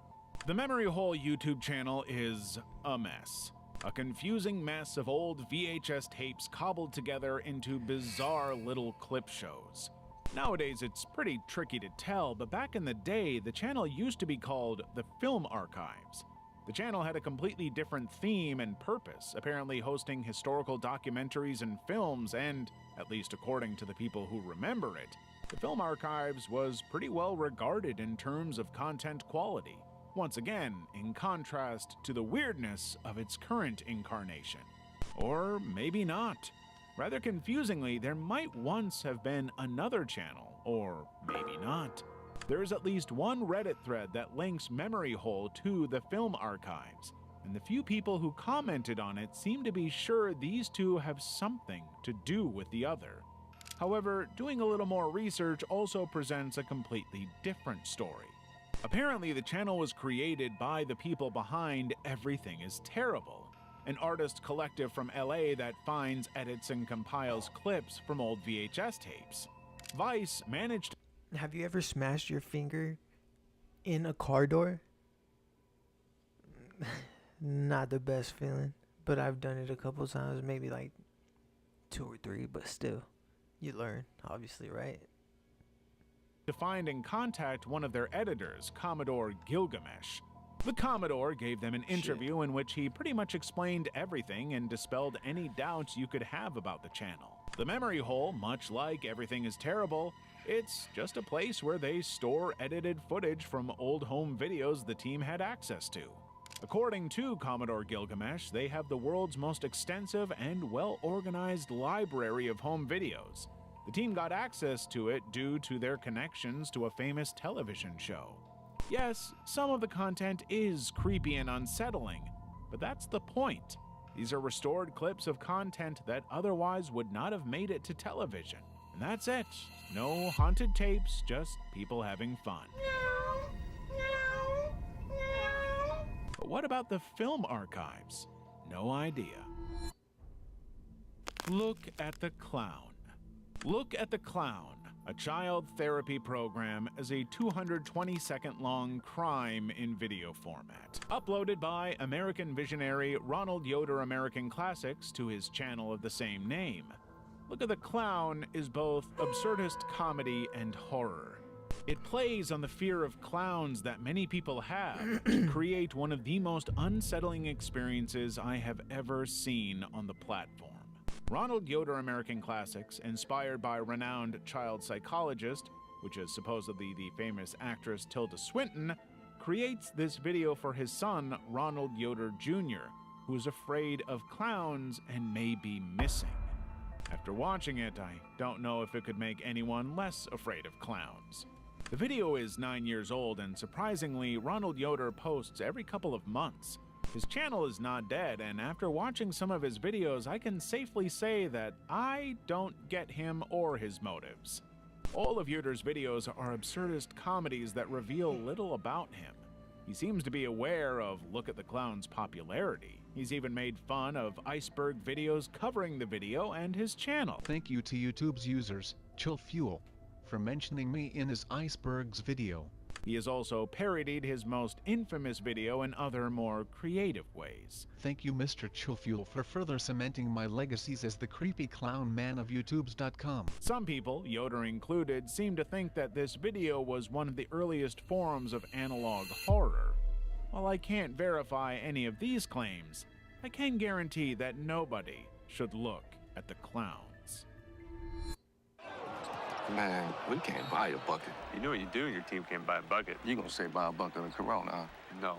S4: The Memory Hole YouTube channel is a mess. A confusing mess of old VHS tapes cobbled together into bizarre little clip shows. Nowadays, it's pretty tricky to tell, but back in the day, the channel used to be called the Film Archives. The channel had a completely different theme and purpose, apparently hosting historical documentaries and films, and, at least according to the people who remember it, the Film Archives was pretty well regarded in terms of content quality. Once again, in contrast to the weirdness of its current incarnation. Or maybe not. Rather confusingly, there might once have been another channel, or maybe not. There is at least one Reddit thread that links Memory Hole to the Film Archives, and the few people who commented on it seem to be sure these two have something to do with the other. However, doing a little more research also presents a completely different story. Apparently, the channel was created by the people behind Everything is Terrible, an artist collective from LA that finds, edits, and compiles clips from old VHS tapes. Vice managed.
S1: Have you ever smashed your finger in a car door? Not the best feeling, but I've done it a couple times, maybe like 2 or 3, but still, you learn, obviously, right?
S4: To find and contact one of their editors, Commodore Gilgamesh. The Commodore gave them an interview in which he pretty much explained everything and dispelled any doubts you could have about the channel. The memory hole, much like Everything is Terrible, it's just a place where they store edited footage from old home videos the team had access to. According to Commodore Gilgamesh, they have the world's most extensive and well-organized library of home videos. The team got access to it due to their connections to a famous television show. Yes, some of the content is creepy and unsettling, but that's the point. These are restored clips of content that otherwise would not have made it to television. And that's it. No haunted tapes, just people having fun. But what about the film archives? No idea. Look at the Clown. Look at the Clown, a child therapy program, as a 220-second-long crime in video format. Uploaded by American visionary Ronald Yoder American Classics to his channel of the same name. Look at the Clown is both absurdist comedy and horror. It plays on the fear of clowns that many people have to create one of the most unsettling experiences I have ever seen on the platform. Ronald Yoder American Classics, inspired by renowned child psychologist, which is supposedly the famous actress Tilda Swinton, creates this video for his son, Ronald Yoder Jr., who is afraid of clowns and may be missing. After watching it, I don't know if it could make anyone less afraid of clowns. The video is 9 years old, and surprisingly, Ronald Yoder posts every couple of months. His channel is not dead, and after watching some of his videos, I can safely say that I don't get him or his motives. All of Yoder's videos are absurdist comedies that reveal little about him. He seems to be aware of Look at the Clown's popularity. He's even made fun of Iceberg videos covering the video and his channel.
S19: Thank you to YouTube's users, Chill Fuel, for mentioning me in his Iceberg's video.
S4: He has also parodied his most infamous video in other more creative ways.
S19: Thank you, Mr. Chillfuel, for further cementing my legacies as the creepy clown man of YouTubes.com.
S4: Some people, Yoder included, seem to think that this video was one of the earliest forms of analog horror. While I can't verify any of these claims, I can guarantee that nobody should look at the clowns.
S20: Man, we can't buy a bucket.
S21: You know what you do when your team can't buy a bucket.
S20: You gonna say buy a bucket of Corona, huh?
S21: No.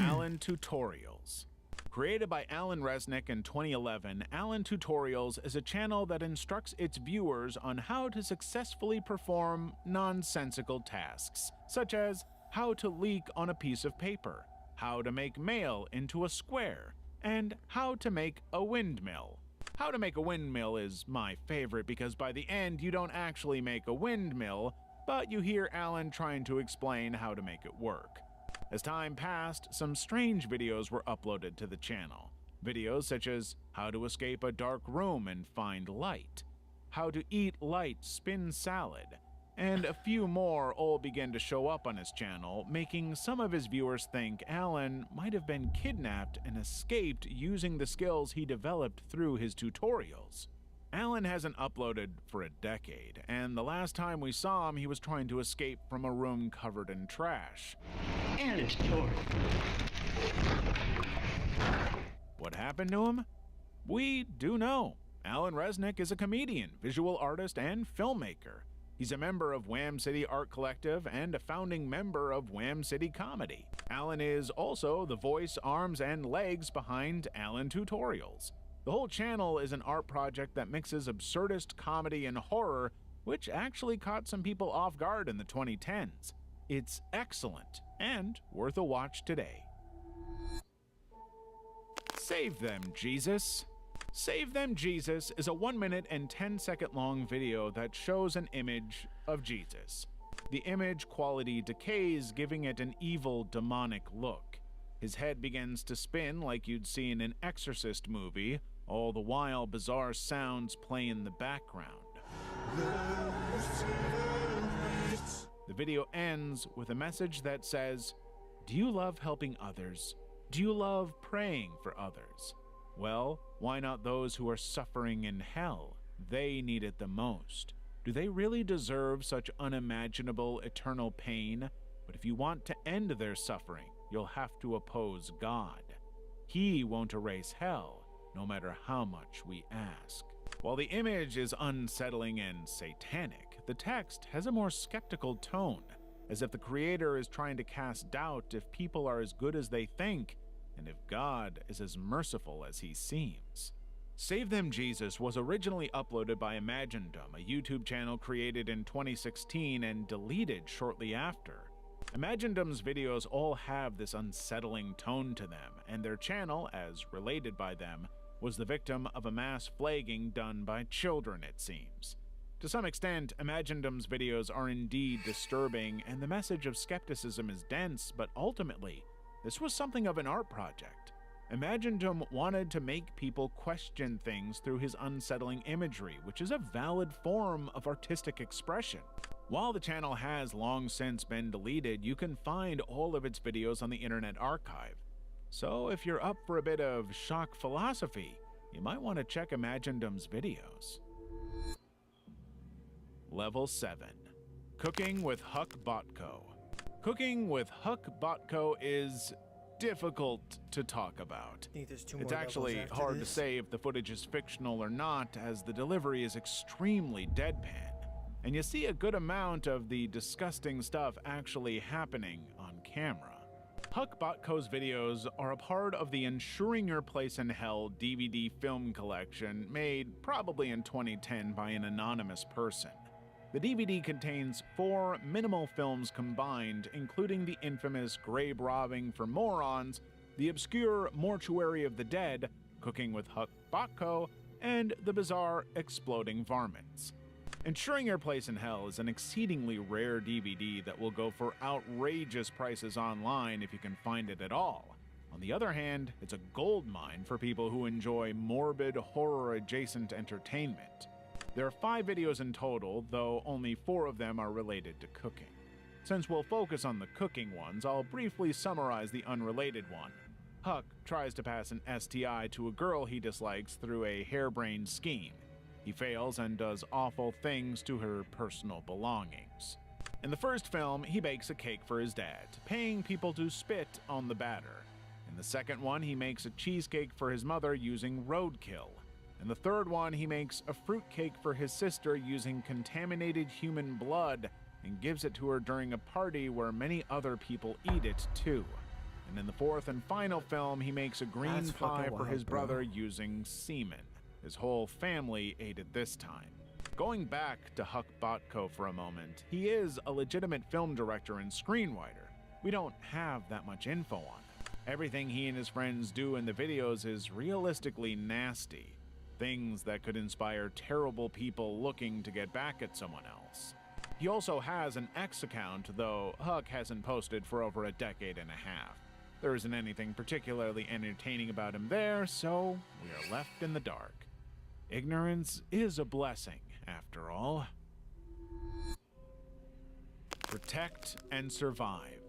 S4: Alan Tutorials. Created by Alan Resnick in 2011, Alan Tutorials is a channel that instructs its viewers on how to successfully perform nonsensical tasks, such as how to leak on a piece of paper, how to make mail into a square, and how to make a windmill. How to make a windmill is my favorite because by the end you don't actually make a windmill, but you hear Alan trying to explain how to make it work. As time passed, some strange videos were uploaded to the channel. Videos such as how to escape a dark room and find light, how to eat light spin salad, and a few more all began to show up on his channel, making some of his viewers think Alan might have been kidnapped and escaped using the skills he developed through his tutorials. Alan hasn't uploaded for a decade, and the last time we saw him, he was trying to escape from a room covered in trash.
S5: And it's torn.
S4: What happened to him? We do know. Alan Resnick is a comedian, visual artist, and filmmaker. He's a member of Wham City Art Collective and a founding member of Wham City Comedy. Alan is also the voice, arms, and legs behind Alan Tutorials. The whole channel is an art project that mixes absurdist comedy and horror, which actually caught some people off guard in the 2010s. It's excellent and worth a watch today. Save them, Jesus. Save Them Jesus is a 1 minute and 10-second long video that shows an image of Jesus. The image quality decays, giving it an evil, demonic look. His head begins to spin like you'd see in an Exorcist movie, all the while bizarre sounds play in the background. The video ends with a message that says, "Do you love helping others? Do you love praying for others? Well, why not those who are suffering in hell? They need it the most. Do they really deserve such unimaginable eternal pain? But if you want to end their suffering, you'll have to oppose God. He won't erase hell, no matter how much we ask." While the image is unsettling and satanic, the text has a more skeptical tone, as if the creator is trying to cast doubt if people are as good as they think, and if God is as merciful as he seems. Save Them Jesus was originally uploaded by Imagindom, a YouTube channel created in 2016 and deleted shortly after. Imagindom's videos all have this unsettling tone to them, and their channel, as related by them, was the victim of a mass flagging done by children, it seems. To some extent, Imagindom's videos are indeed disturbing, and the message of skepticism is dense, but ultimately, this was something of an art project. Imagindom wanted to make people question things through his unsettling imagery, which is a valid form of artistic expression. While the channel has long since been deleted, you can find all of its videos on the Internet Archive. So if you're up for a bit of shock philosophy, you might want to check Imagindom's videos. Level 7. Cooking with Huck Botko. Cooking with Huck Botko is difficult to talk about. It's actually hard to say if the footage is fictional or not, as the delivery is extremely deadpan, and you see a good amount of the disgusting stuff actually happening on camera. Huck Botko's videos are a part of the Ensuring Your Place in Hell DVD film collection made probably in 2010 by an anonymous person. The DVD contains 4 minimal films combined, including the infamous Grave Robbing for Morons, the obscure Mortuary of the Dead, Cooking with Huck Botko, and the bizarre Exploding Varmints. Ensuring Your Place in Hell is an exceedingly rare DVD that will go for outrageous prices online if you can find it at all. On the other hand, it's a goldmine for people who enjoy morbid, horror-adjacent entertainment. There are 5 videos in total, though only 4 of them are related to cooking. Since we'll focus on the cooking ones, I'll briefly summarize the unrelated one. Huck tries to pass an STI to a girl he dislikes through a harebrained scheme. He fails and does awful things to her personal belongings. In the first film, he bakes a cake for his dad, paying people to spit on the batter. In the second one, he makes a cheesecake for his mother using roadkill. In the third one, he makes a fruitcake for his sister using contaminated human blood and gives it to her during a party where many other people eat it too. And in the fourth and final film, he makes a green pie for his brother using semen. His whole family ate it this time. Going back to Huck Botko for a moment, he is a legitimate film director and screenwriter. We don't have that much info on him. Everything he and his friends do in the videos is realistically nasty. Things that could inspire terrible people looking to get back at someone else. He also has an X account, though Huck hasn't posted for over a decade and a half. There isn't anything particularly entertaining about him there, so we are left in the dark. Ignorance is a blessing, after all. Protect and Survive.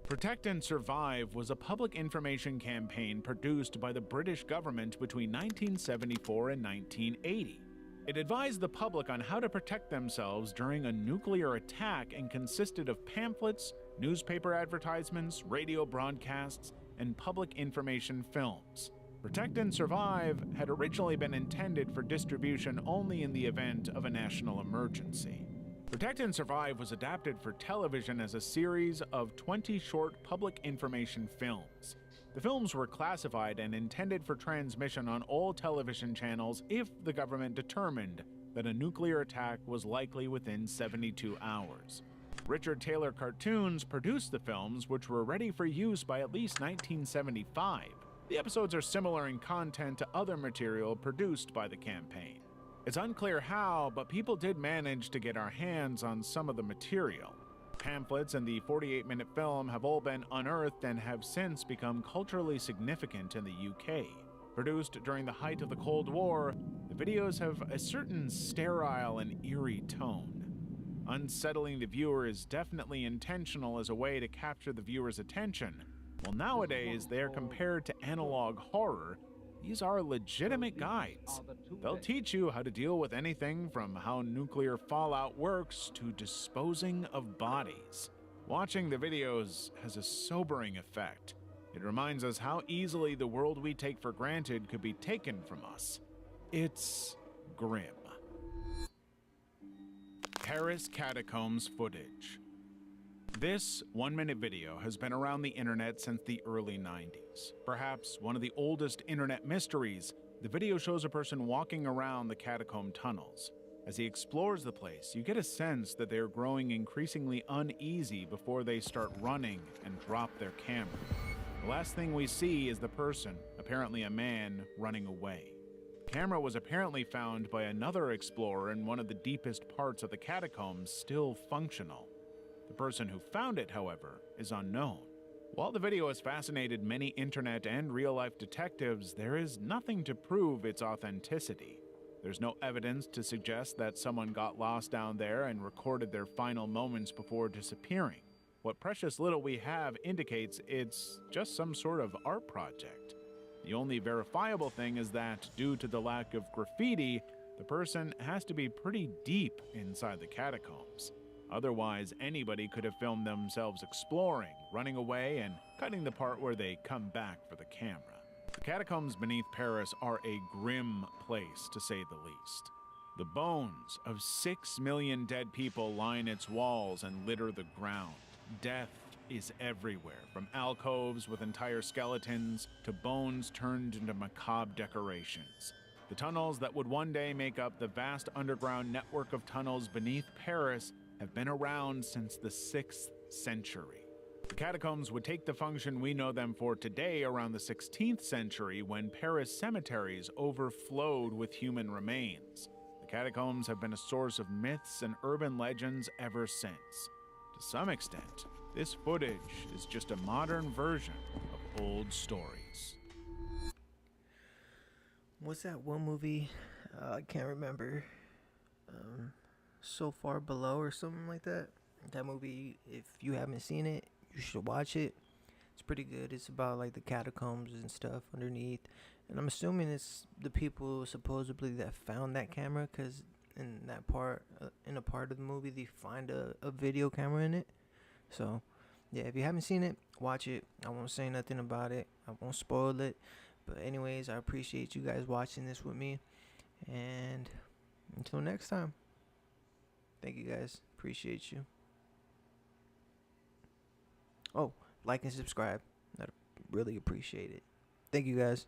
S4: Protect and Survive was a public information campaign produced by the British government between 1974 and 1980. It advised the public on how to protect themselves during a nuclear attack and consisted of pamphlets, newspaper advertisements, radio broadcasts, and public information films. Protect and Survive had originally been intended for distribution only in the event of a national emergency. Protect and Survive was adapted for television as a series of 20 short public information films. The films were classified and intended for transmission on all television channels if the government determined that a nuclear attack was likely within 72 hours. Richard Taylor Cartoons produced the films, which were ready for use by at least 1975. The episodes are similar in content to other material produced by the campaign. It's unclear how, but people did manage to get our hands on some of the material. Pamphlets and the 48-minute film have all been unearthed and have since become culturally significant in the UK. Produced during the height of the Cold War, the videos have a certain sterile and eerie tone. Unsettling the viewer is definitely intentional as a way to capture the viewer's attention. While nowadays they are compared to analog horror, these are legitimate guides. They'll teach you how to deal with anything from how nuclear fallout works to disposing of bodies. Watching the videos has a sobering effect. It reminds us how easily the world we take for granted could be taken from us. It's grim. Paris Catacombs footage. This 1-minute video has been around the internet since the early 90s. Perhaps one of the oldest internet mysteries, the video shows a person walking around the catacomb tunnels. As he explores the place, you get a sense that they are growing increasingly uneasy before they start running and drop their camera. The last thing we see is the person, apparently a man, running away. The camera was apparently found by another explorer in one of the deepest parts of the catacombs, still functional. The person who found it, however, is unknown. While the video has fascinated many internet and real-life detectives, there is nothing to prove its authenticity. There's no evidence to suggest that someone got lost down there and recorded their final moments before disappearing. What precious little we have indicates it's just some sort of art project. The only verifiable thing is that, due to the lack of graffiti, the person has to be pretty deep inside the catacombs. Otherwise, anybody could have filmed themselves exploring, running away, and cutting the part where they come back for the camera. The catacombs beneath Paris are a grim place, to say the least. The bones of 6 million dead people line its walls and litter the ground. Death is everywhere, from alcoves with entire skeletons to bones turned into macabre decorations. The tunnels that would one day make up the vast underground network of tunnels beneath Paris have been around since the 6th century. The catacombs would take the function we know them for today around the 16th century, when Paris cemeteries overflowed with human remains. The catacombs have been a source of myths and urban legends ever since. To some extent, this footage is just a modern version of old stories.
S1: What's that one movie? I can't remember. So Far Below or something like that. That movie, if you haven't seen it, you should watch it. It's pretty good. It's about like the catacombs and stuff underneath. And I'm assuming it's the people supposedly that found that camera, because in that part, in a part of the movie, they find a video camera in it. So, yeah, if you haven't seen it, watch it. I won't say nothing about it. I won't spoil it. But anyways, I appreciate you guys watching this with me. And until next time. Thank you guys. Appreciate you. Oh, like and subscribe. I'd really appreciate it. Thank you guys.